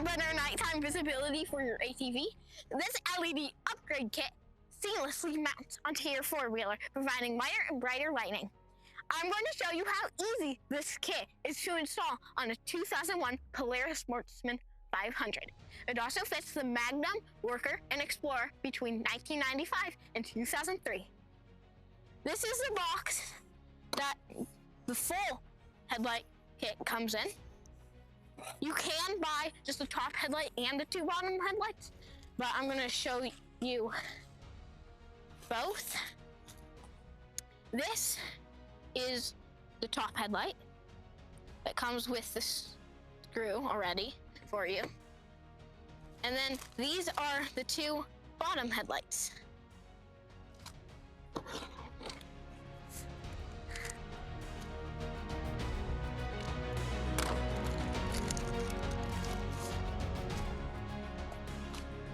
Want better nighttime visibility for your ATV? This LED upgrade kit seamlessly mounts onto your four-wheeler, providing lighter and brighter lighting. I'm going to show you how easy this kit is to install on a 2001 Polaris Sportsman 500. It also fits the Magnum, Worker, and Xplorer between 1995 and 2003. This is the box that the full headlight kit comes in. You can buy just the top headlight and the two bottom headlights, but I'm going to show you both. This is the top headlight that comes with the screw already for you. And then these are the two bottom headlights.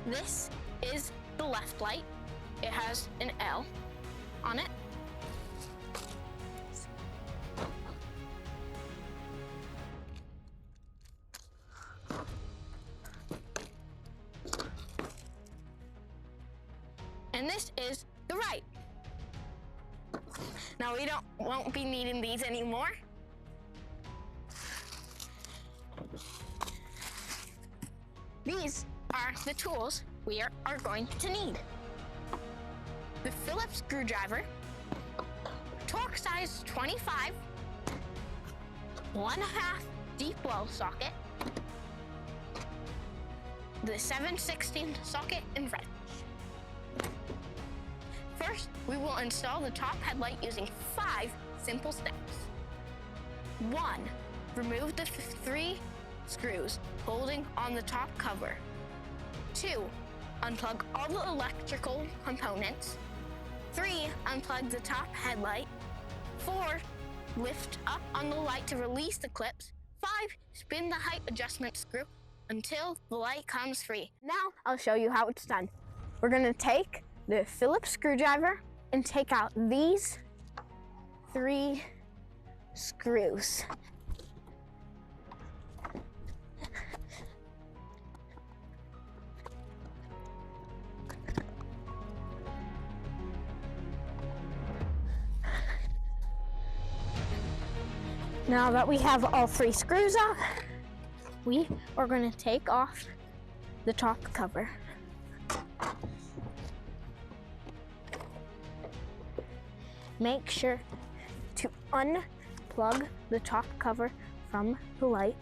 This is the left light. It has an L on it. And this is the right. Now we won't be needing these anymore. These are the tools we are going to need. The Phillips screwdriver, torque size 25, 1/2 deep well socket, the 7/16 socket and wrench. First, we will install the top headlight using 5 simple steps. 1. Remove the 3 screws holding on the top cover. 2. Unplug all the electrical components. 3. Unplug the top headlight. 4. Lift up on the light to release the clips. 5. Spin the height adjustment screw until the light comes free. Now I'll show you how it's done. We're going to take the Phillips screwdriver and take out these 3 screws. Now that we have all 3 screws out, we are going to take off the top cover. Make sure to unplug the top cover from the light.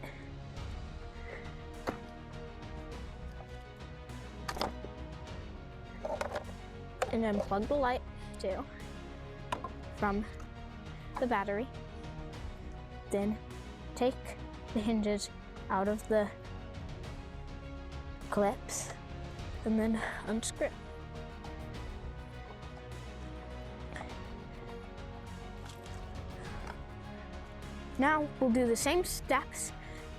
And then plug the light too from the battery. Then take the hinges out of the clips and then unscrew. Now we'll do the same steps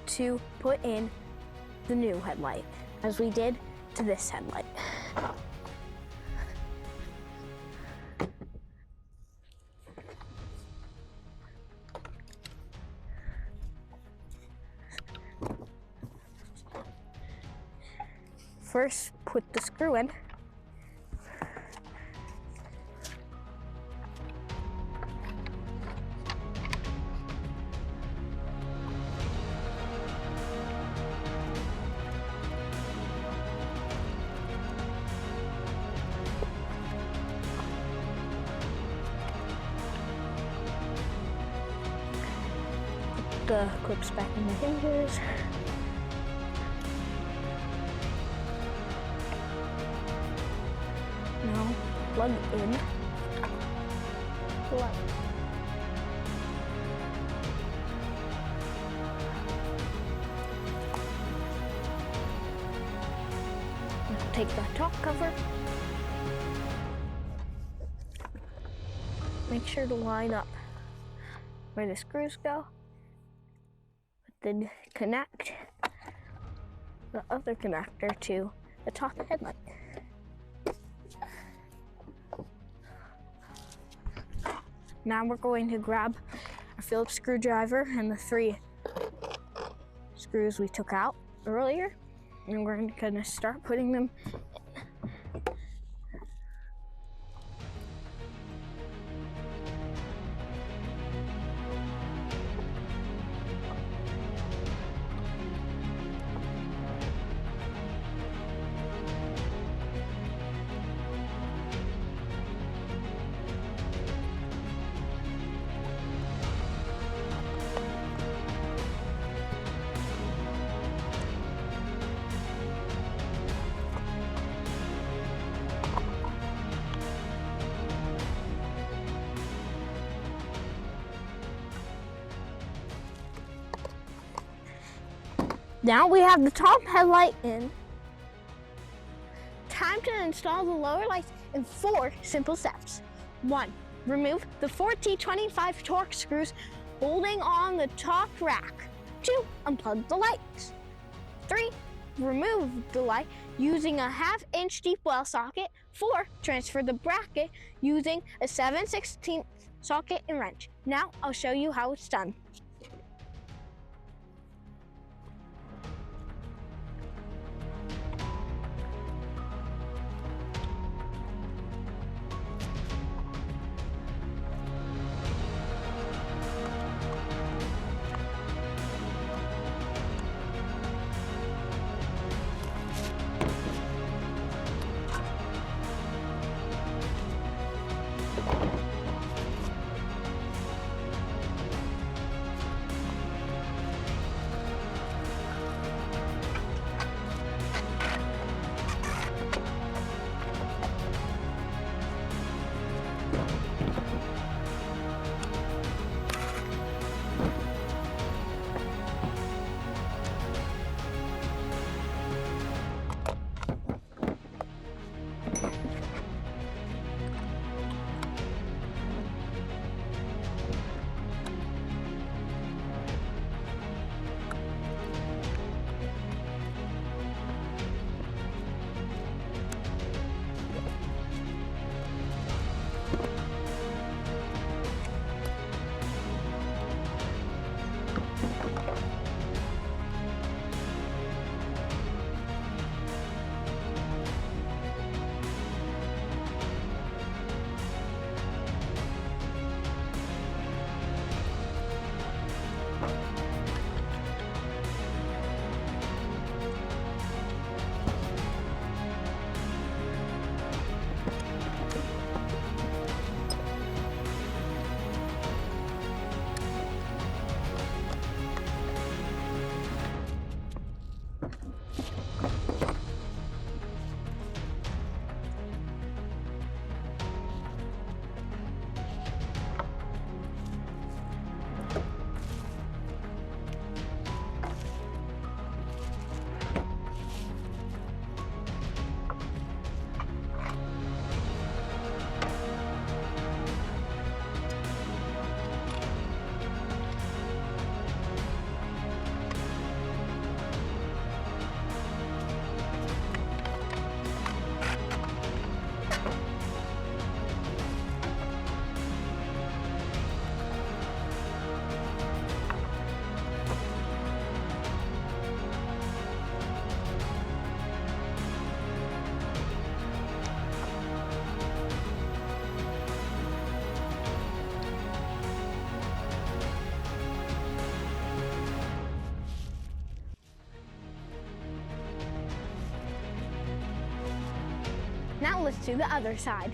to put in the new headlight as we did to this headlight. First, put the screw in. Put the clips back in the hinges. Now plug in the light. Now take the top cover. Make sure to line up where the screws go, but then connect the other connector to the top headlight. Now we're going to grab a Phillips screwdriver and the 3 screws we took out earlier And we're gonna start putting them in. Now we have the top headlight in. Time to install the lower lights in 4 simple steps. 1. Remove the 4 T25 torque screws holding on the top rack. 2. Unplug the lights. 3. Remove the light using a 1/2-inch deep well socket. 4. Transfer the bracket using a 7/16 socket and wrench. Now I'll show you how it's done. Now let's do the other side.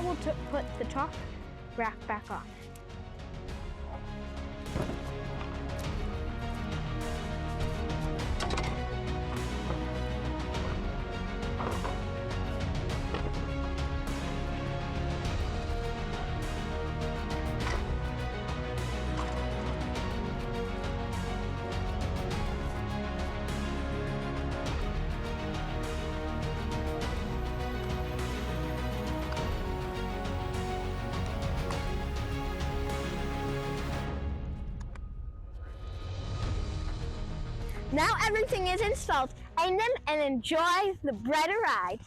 Now we'll put the top rack back on. Now everything is installed, aim them and enjoy the brighter ride.